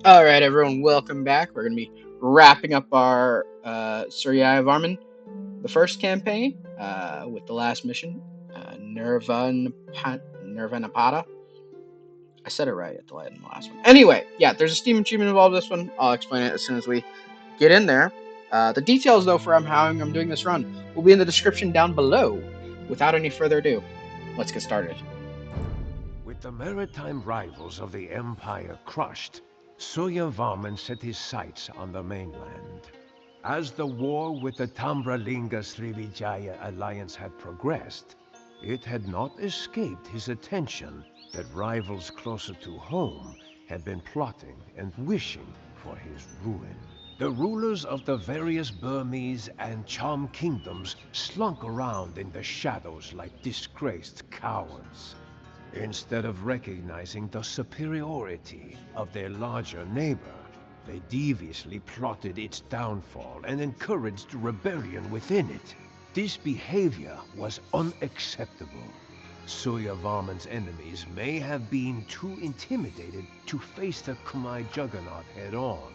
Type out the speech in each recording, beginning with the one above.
All right, everyone, welcome back. We're going to be wrapping up our Suryavarman, the first campaign, with the last mission, Nirvanapada. I said it right at the end of the last one. Anyway, yeah, there's a Steam achievement involved in this one. I'll explain it as soon as we get in there. The details, though, for how I'm doing this run will be in the description down below. Without any further ado, let's get started. With the maritime rivals of the Empire crushed, Suryavarman set his sights on the mainland. As the war with the Tambralinga-Srivijaya alliance had progressed, it had not escaped his attention that rivals closer to home had been plotting and wishing for his ruin. The rulers of the various Burmese and Cham kingdoms slunk around in the shadows like disgraced cowards. Instead of recognizing the superiority of their larger neighbor, they deviously plotted its downfall and encouraged rebellion within it. This behavior was unacceptable. Suryavarman's enemies may have been too intimidated to face the Khmer juggernaut head-on,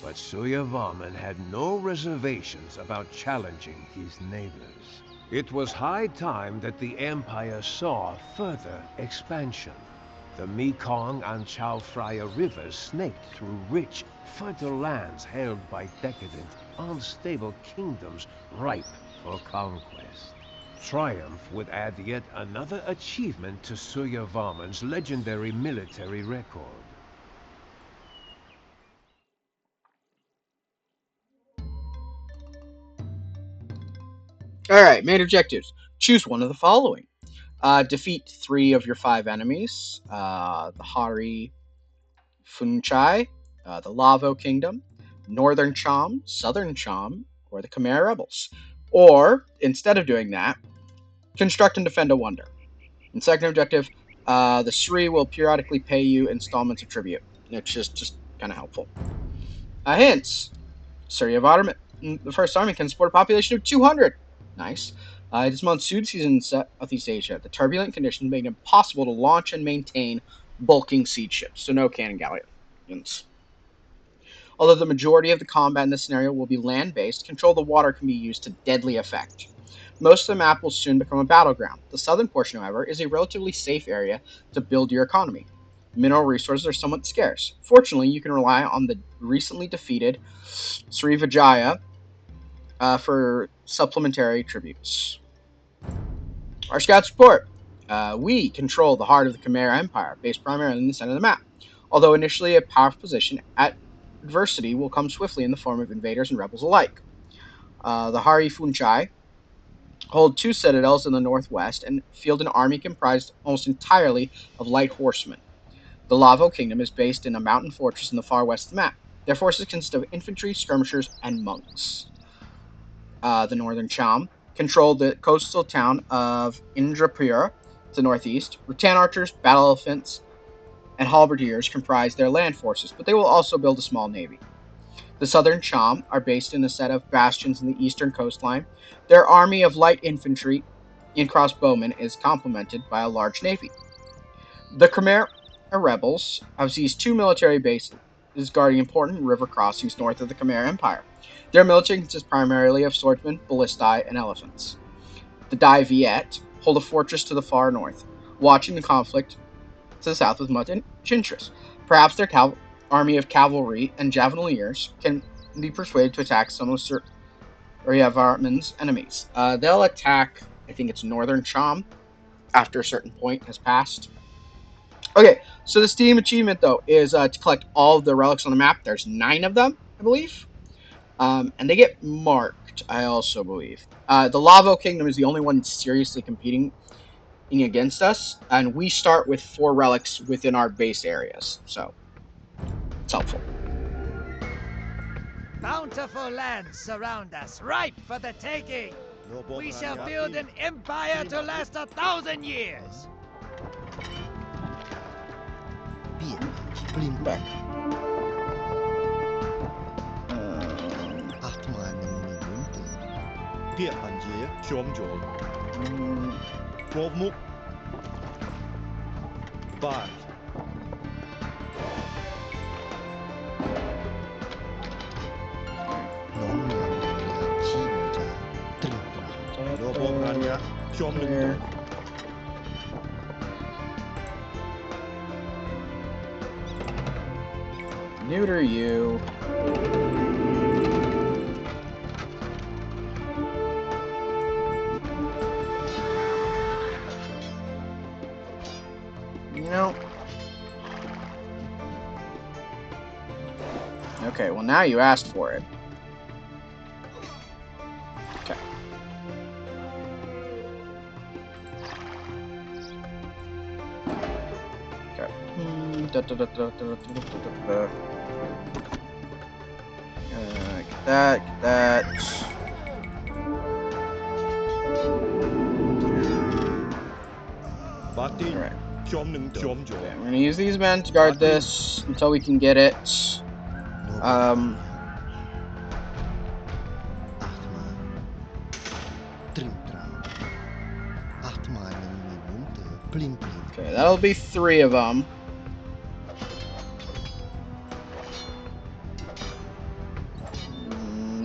but Suryavarman had no reservations about challenging his neighbors. It was high time that the Empire saw further expansion. The Mekong and Chao Phraya rivers snaked through rich, fertile lands held by decadent, unstable kingdoms ripe for conquest. Triumph would add yet another achievement to Suryavarman's legendary military record. All right, main objectives. Choose one of the following. Defeat three of your five enemies: the Hari Funchai, the Lavo Kingdom, Northern Cham, Southern Cham, or the Khmer rebels. Or, instead of doing that, construct and defend a wonder. And second objective, the Sri will periodically pay you installments of tribute, which is just kind of helpful. Hints: Suryavarman, the first army, can support a population of 200. Nice. It is monsoon season in Southeast Asia. The turbulent conditions make it impossible to launch and maintain bulking siege ships, so no cannon galleons. Although the majority of the combat in this scenario will be land-based, control of the water can be used to deadly effect. Most of the map will soon become a battleground. The southern portion, however, is a relatively safe area to build your economy. Mineral resources are somewhat scarce. Fortunately, you can rely on the recently defeated Srivijaya for supplementary tributes. Our scouts report. We control the heart of the Khmer Empire, based primarily in the center of the map. Although initially a powerful position, adversity will come swiftly in the form of invaders and rebels alike. The Hari Funchai hold two citadels in the northwest and field an army comprised almost entirely of light horsemen. The Lavo Kingdom is based in a mountain fortress in the far west of the map. Their forces consist of infantry, skirmishers, and monks. The northern Cham controlled the coastal town of Indrapura to the northeast. Rattan archers, battle elephants, and halberdiers comprise their land forces, but they will also build a small navy. The southern Cham are based in a set of bastions in the eastern coastline. Their army of light infantry and crossbowmen is complemented by a large navy. The Khmer rebels have seized two military bases guarding important river crossings north of the Khmer Empire. Their military consists primarily of swordsmen, ballistae, and elephants. The Dai Viet hold a fortress to the far north, watching the conflict to the south with much interest. Perhaps their army of cavalry and javelineers can be persuaded to attack some of Suryavarman's enemies. They'll attack, I think it's northern Cham, after a certain point has passed. Okay, so the Steam achievement, though, is to collect all of the relics on the map. There's 9 of them, I believe. And they get marked, I also believe. The Lavo Kingdom is the only one seriously competing against us, and we start with 4 relics within our base areas, so it's helpful. Bountiful lands surround us, ripe for the taking. We shall build an empire to last 1,000 years. Blimback. Pia Panje, Shomjo, Provmuk, Bart, ខ្ញុំនឹងទៅ Neuter you. You know. Okay, well now you asked for it. Okay. Okay. Get that, get that. បាទី Alright. ខ្ញុំនឹងទៅ Okay, I'm gonna use these men to guard this until we can get it. Okay, that'll be 3 of them.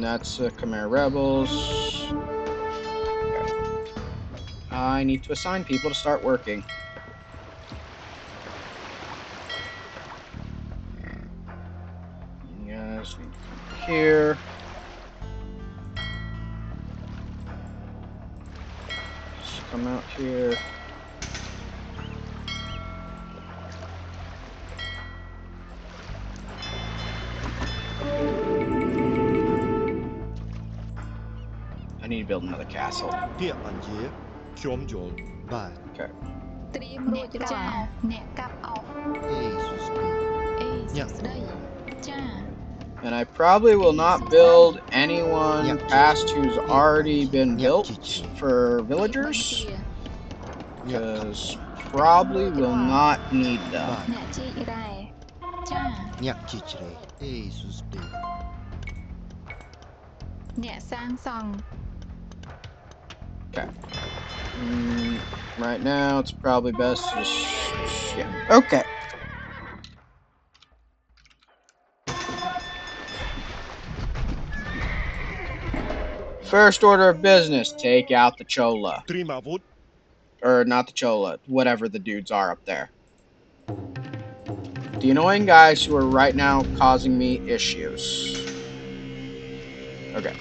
That's the Khmer rebels. Okay. I need to assign people to start working. You guys need to come here. Just come out here. I need to build another castle. ពាក្យបញ្ជាខ្ញុំយល់បាទ Okay. ត្រៀមរួចរាល់អ្នកកាប់អស់ អេស៊ូស្ទី អេសុស្ដីចា And I probably will not build anyone past who's already been built for villagers. Because probably will not need them. អ្នកជីករ៉ែចា ញាក់ជីជ្រេអេស៊ូស្ទី អ្នកសាងសង់ Okay. Right now, it's probably best to just... Yeah. Okay. First order of business, take out the Chola. ត្រៀមអាវុធ Or not the Chola, whatever the dudes are up there. The annoying guys who are right now causing me issues. Okay.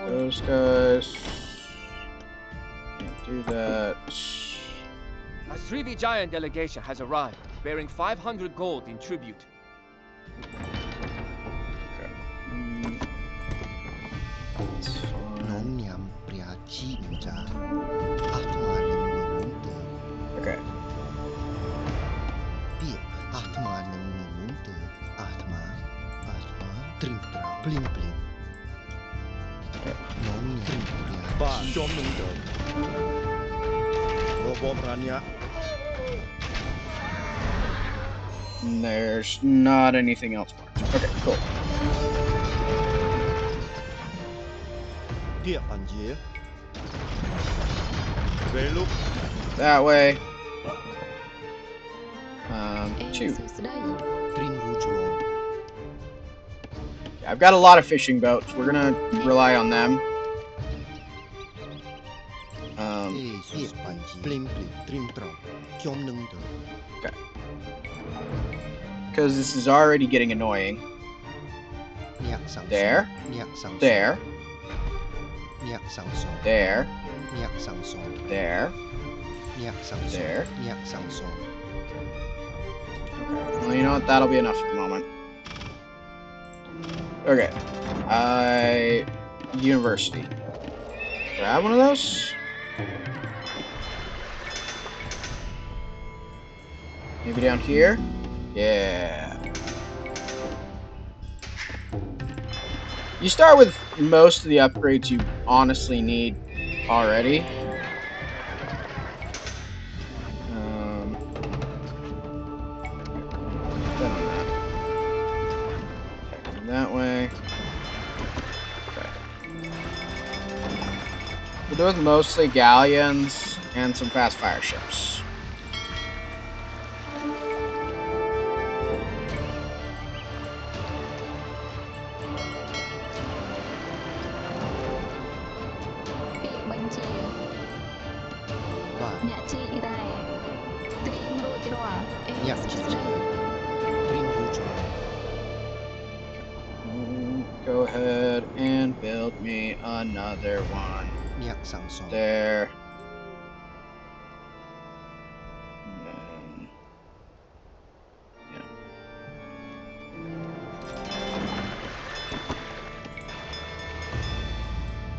Those guys. Can't do that. A 3B giant delegation has arrived, bearing 500 gold in tribute. Okay. Okay. There's not anything else marked. Okay, cool. That way. 2. I've got a lot of fishing boats. We're gonna rely on them. Okay. Because this is already getting annoying. There. There. There. There. There. Well, you know what? That'll be enough for the moment. Okay. University. Grab one of those. Maybe down here? Yeah. You start with most of the upgrades you honestly need already. That way. Okay. We'll do with mostly galleons and some fast fire ships. បញ្ជា បាទ អ្នកជាអ៊ីរ៉ែត្រៀមរួចរាល់អេ អ្នកជីជ្រេត្រៀមរួចរាល់ Go ahead and build me another one. អ្នកសាងសង់ There. And then, yeah.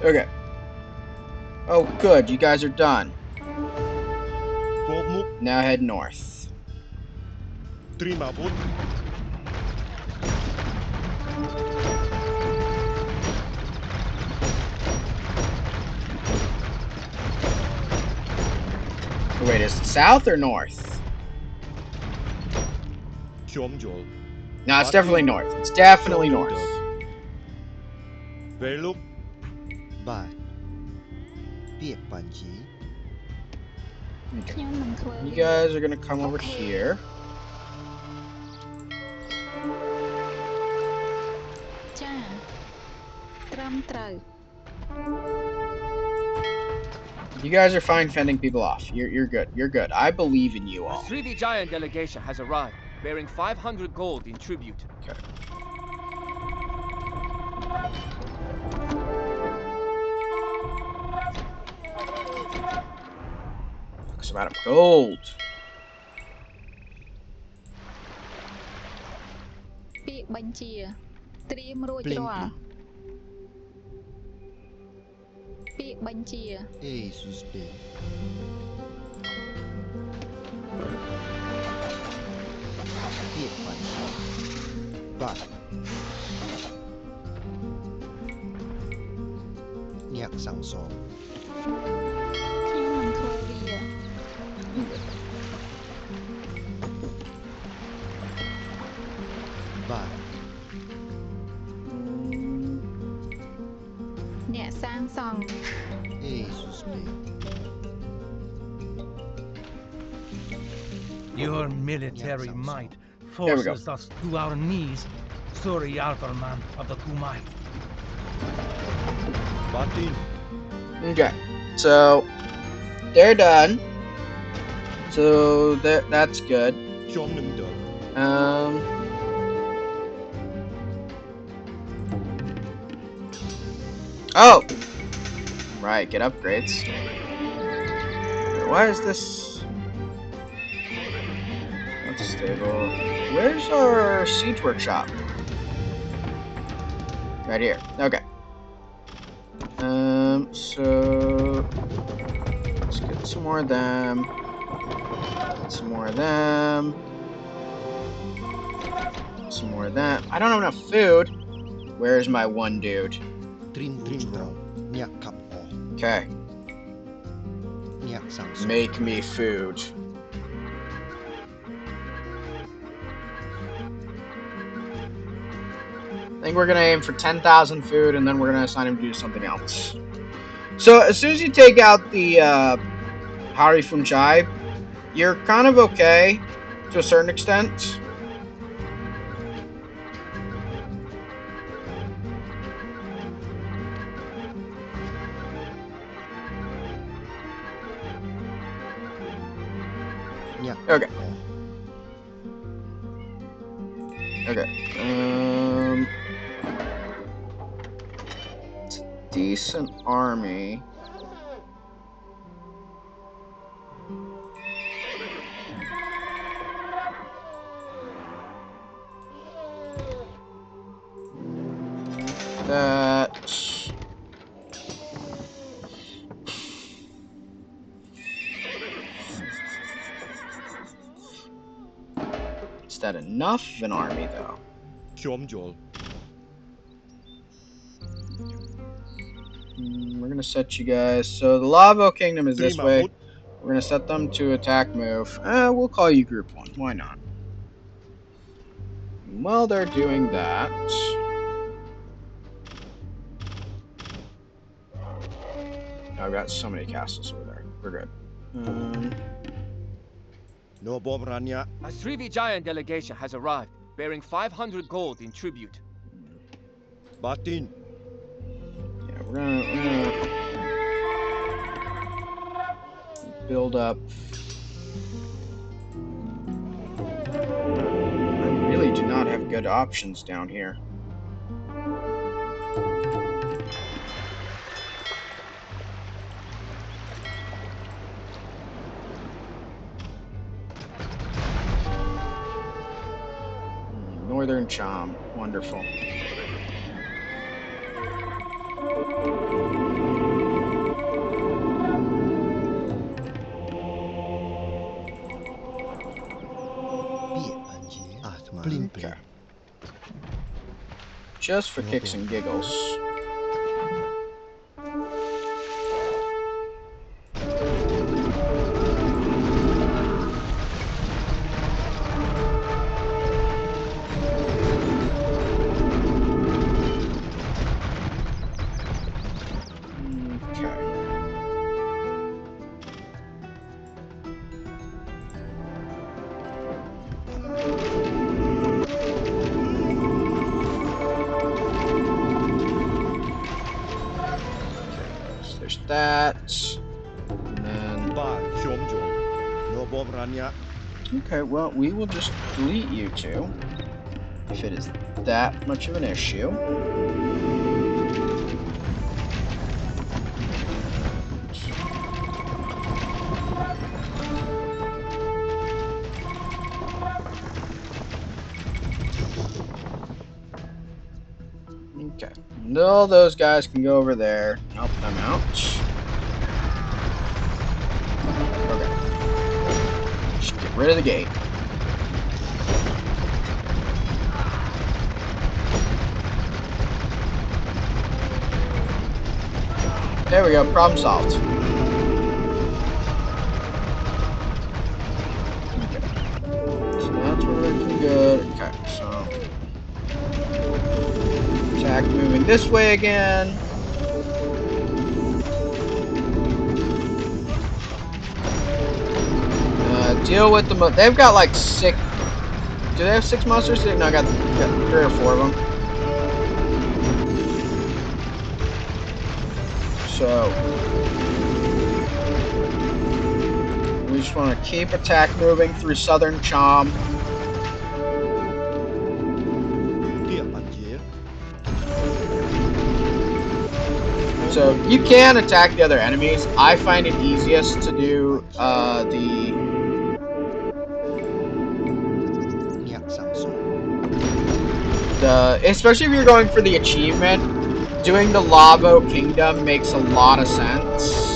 Okay. Oh, good. You guys are done. ពោមុខ Now head north. ត្រៀមអាវុធ Wait, is it south or north? ខ្ញុំយល់ No, it's definitely north. It's definitely north. ពេលលុបបាទពាក្យបញ្ជី ខ្ញុំនឹងធ្វើ You guys are gonna come over here. ចាត្រឹមត្រូវ You guys are fine fending people off. You're good. You're good. I believe in you A all. 3 giant delegation has arrived, bearing 500 gold in tribute. Okay. Looks about of gold. ពាក្យបញ្ជាត្រៀមរួច ភ្លេង រាល់ ពី ពាក្យបញ្ជា អេស៊ូសពេពាក្យបញ្ជីបាទអ្នកសាងសង់ ខ្ញុំនឹងធ្វើវា បាទ អ្នកសាងសង់ អេស៊ូសពេ Your military Yeah, sounds might There we go. forces us to our knees, Suryavarman of the Khmer. បាទទីន Okay. So they're done. So that's good. ខ្ញុំនឹងទៅ Oh! Right, get upgrades. Why is this not stable? Where's our siege workshop? Right here. Okay. So let's get some more of them. Some more of them. Some more of that. I don't have enough food. Where's my one dude? ត្រៀមត្រូវអ្នកកាប់អស់ Okay. អ្នកសាងសង់ Make me food. I think we're gonna aim for 10,000 food, and then we're gonna assign him to do something else. So as soon as you take out the Hari Funchai, you're kind of okay to a certain extent. Okay. Okay. It's a decent army. That. Is that enough of an army, though? ខ្ញុំយល់ We're gonna set you guys. So the Lavo Kingdom is this ត្រៀមអា way. វុធ We're gonna set them to attack move. We'll call you Group 1. Why not? While they're doing that, I've got so many castles over there. We're good. នៅបបរញ្ញា A 3 giant delegation has arrived, bearing 500 gold in tribute. បាទទីន Yeah, we're gonna build up. I really do not have good options down here. Northern Chom, wonderful. Okay. Just for kicks and giggles. There's that. And then... Okay, well, we will just delete you two. If it is that much of an issue. Okay. And all those guys can go over there. Help them out. Okay. Just get rid of the gate. There we go. Problem solved. Okay. So that's where we're looking good. Okay, so... Attack moving this way again. Deal with the... They've got like 6... Do they have 6 monsters? No, I got 3 or 4 of them. So... we just want to keep attack moving through Southern Chom. So you can attack the other enemies. I find it easiest to do especially if you're going for the achievement, doing the Lavo Kingdom makes a lot of sense.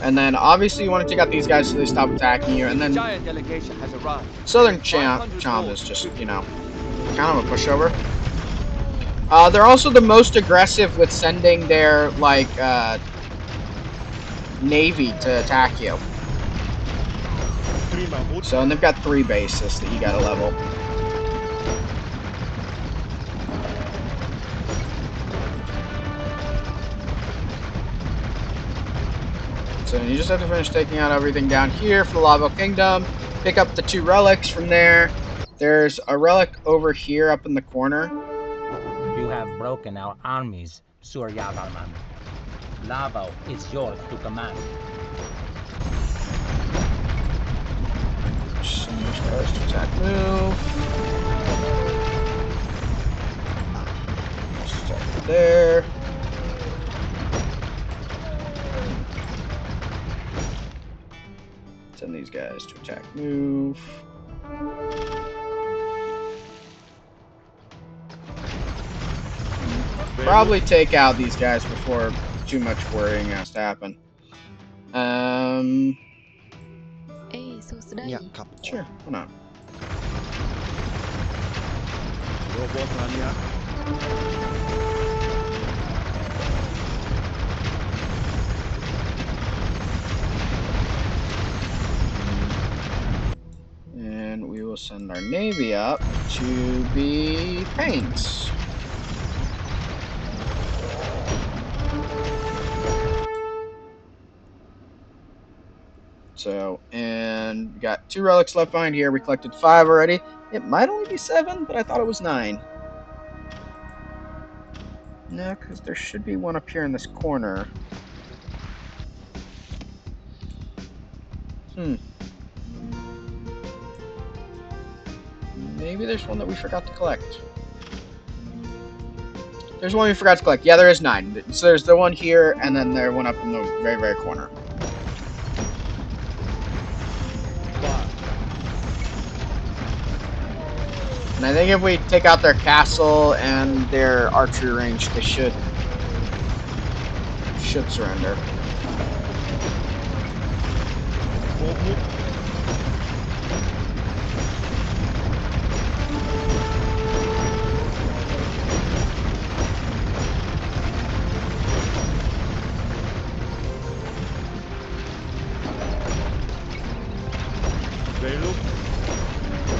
And then obviously you want to take out these guys so they stop attacking you. And then giant delegation has arrived. Southern Chom is just, you know, kind of a pushover. They're also the most aggressive with sending their, like, navy to attack you. So, and they've got 3 bases that you gotta level. So you just have to finish taking out everything down here for the Lava Kingdom. Pick up the 2 relics from there. There's a relic over here up in the corner. You have broken our armies, Suryavarman. Lavo is yours to command. Send these guys to attack move. Start there. Send these guys to attack move. Probably take out these guys before too much worrying has to happen. Sure, why not? And we will send our navy up to be paints. So, and we got 2 relics left behind here. We collected 5 already. It might only be 7, but I thought it was 9. No, because there should be one up here in this corner. Maybe there's one that we forgot to collect. There's one we forgot to collect. Yeah, there is 9. So there's the one here, and then there's one up in the very, very corner. And I think if we take out their castle and their archery range, they should surrender.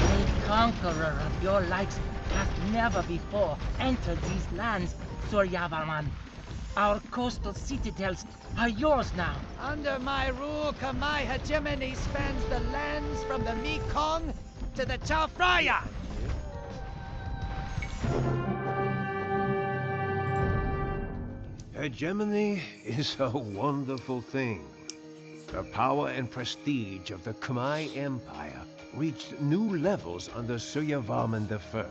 A conqueror of your likes has never before entered these lands, Suryavarman. Our coastal citadels are yours now. Under my rule, Khmer hegemony spans the lands from the Mekong to the Chao Phraya. Hegemony is a wonderful thing. The power and prestige of the Khmer Empire reached new levels under Suryavarman I,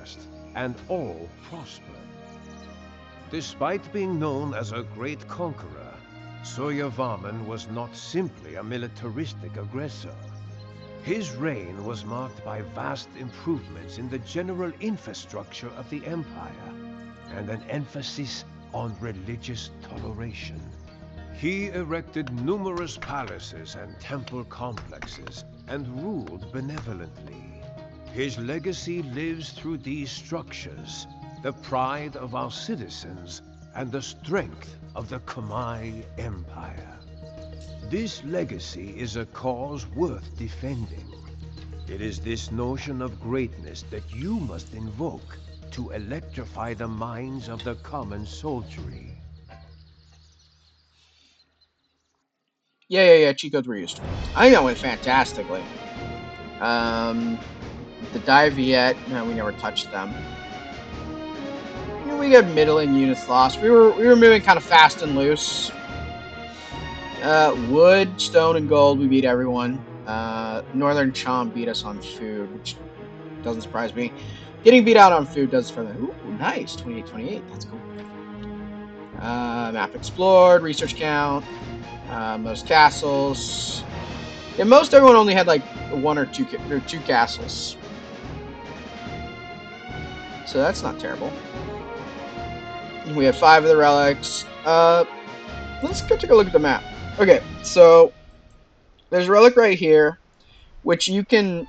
and all prospered. Despite being known as a great conqueror, Suryavarman was not simply a militaristic aggressor. His reign was marked by vast improvements in the general infrastructure of the empire, and an emphasis on religious toleration. He erected numerous palaces and temple complexes, and ruled benevolently. His legacy lives through these structures, the pride of our citizens, and the strength of the Khmer Empire. This legacy is a cause worth defending. It is this notion of greatness that you must invoke to electrify the minds of the common soldiery. Yeah. Cheat codes were used. I think that went fantastically. The Diviet, no, we never touched them. We got middling units lost. We were moving kind of fast and loose. Wood, stone, and gold, we beat everyone. Northern Chom beat us on food, which doesn't surprise me. Getting beat out on food does surprise me. Ooh, nice. 28. That's cool. Map explored, research count, most castles. Yeah, most everyone only had like 1 or 2 castles. So that's not terrible. We have 5 of the relics. Let's go take a look at the map. Okay, so there's a relic right here, which you don't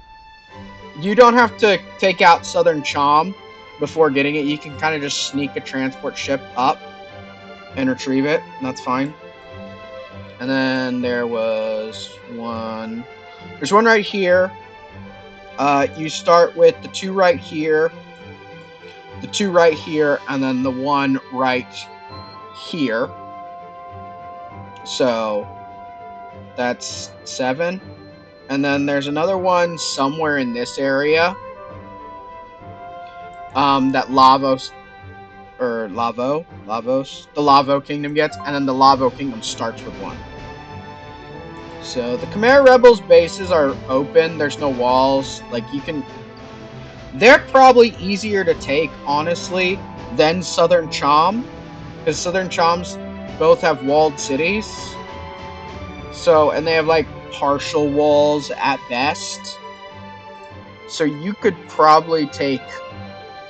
have to take out Southern Chom before getting it. You can kind of just sneak a transport ship up and retrieve it. That's fine. And then there was one. There's one right here. You start with the 2 right here, the 2 right here, and then the 1 right here. So that's 7. And then there's another one somewhere in this area. That the Lavo Kingdom gets, and then the Lavo Kingdom starts with 1. So the Khmer Rebels bases are open. There's no walls. Like they're probably easier to take, honestly, than Southern Chom, because Southern Choms both have walled cities. So, and they have like partial walls at best. So you could probably take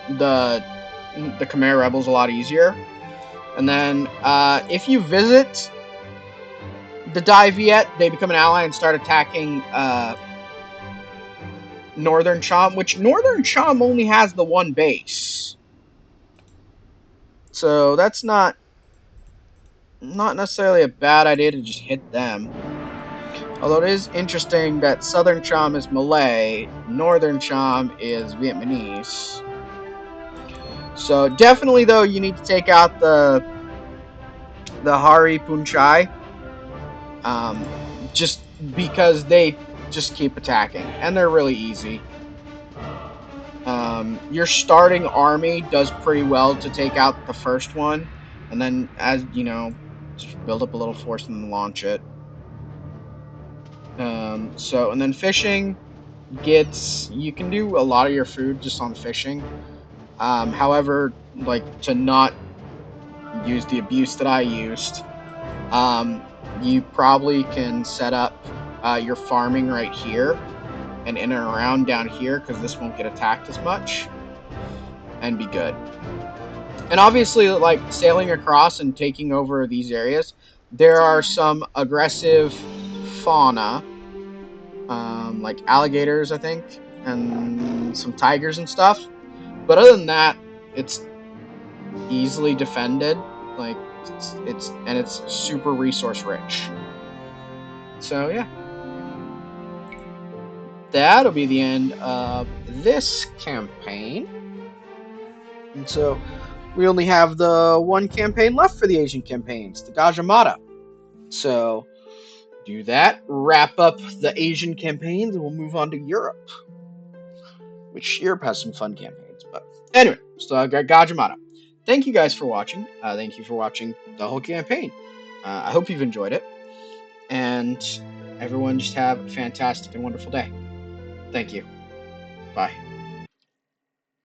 the Khmer Rebels a lot easier. And then if you visit the Diviet, they become an ally and start attacking Northern Chom, which Northern Chom only has the 1 base. So that's not necessarily a bad idea to just hit them. Although it is interesting that Southern Chom is Malay, Northern Chom is Vietnamese. So definitely, though, you need to take out the Hari Punchai. because they just keep attacking, and they're really easy. Your starting army does pretty well to take out the first one, and then, as you know, just build up a little force and then launch it. And then fishing you can do a lot of your food just on fishing. However, like, to not use the abuse that I used, you probably can set up your farming right here and in and around down here, because this won't get attacked as much, and be good. And obviously, like, sailing across and taking over these areas, there are some aggressive fauna, like alligators, I think, and some tigers and stuff. But other than that, it's easily defended. Like, it's super resource rich. So yeah, that'll be the end of this campaign. And so we only have the one campaign left for the Asian campaigns, the Gajamata. So do that, wrap up the Asian campaigns, and we'll move on to Europe, which Europe has some fun campaigns. But anyway, so I got Gajamata. Thank you guys for watching. Thank you for watching the whole campaign. I hope you've enjoyed it. And everyone just have a fantastic and wonderful day. Thank you. Bye.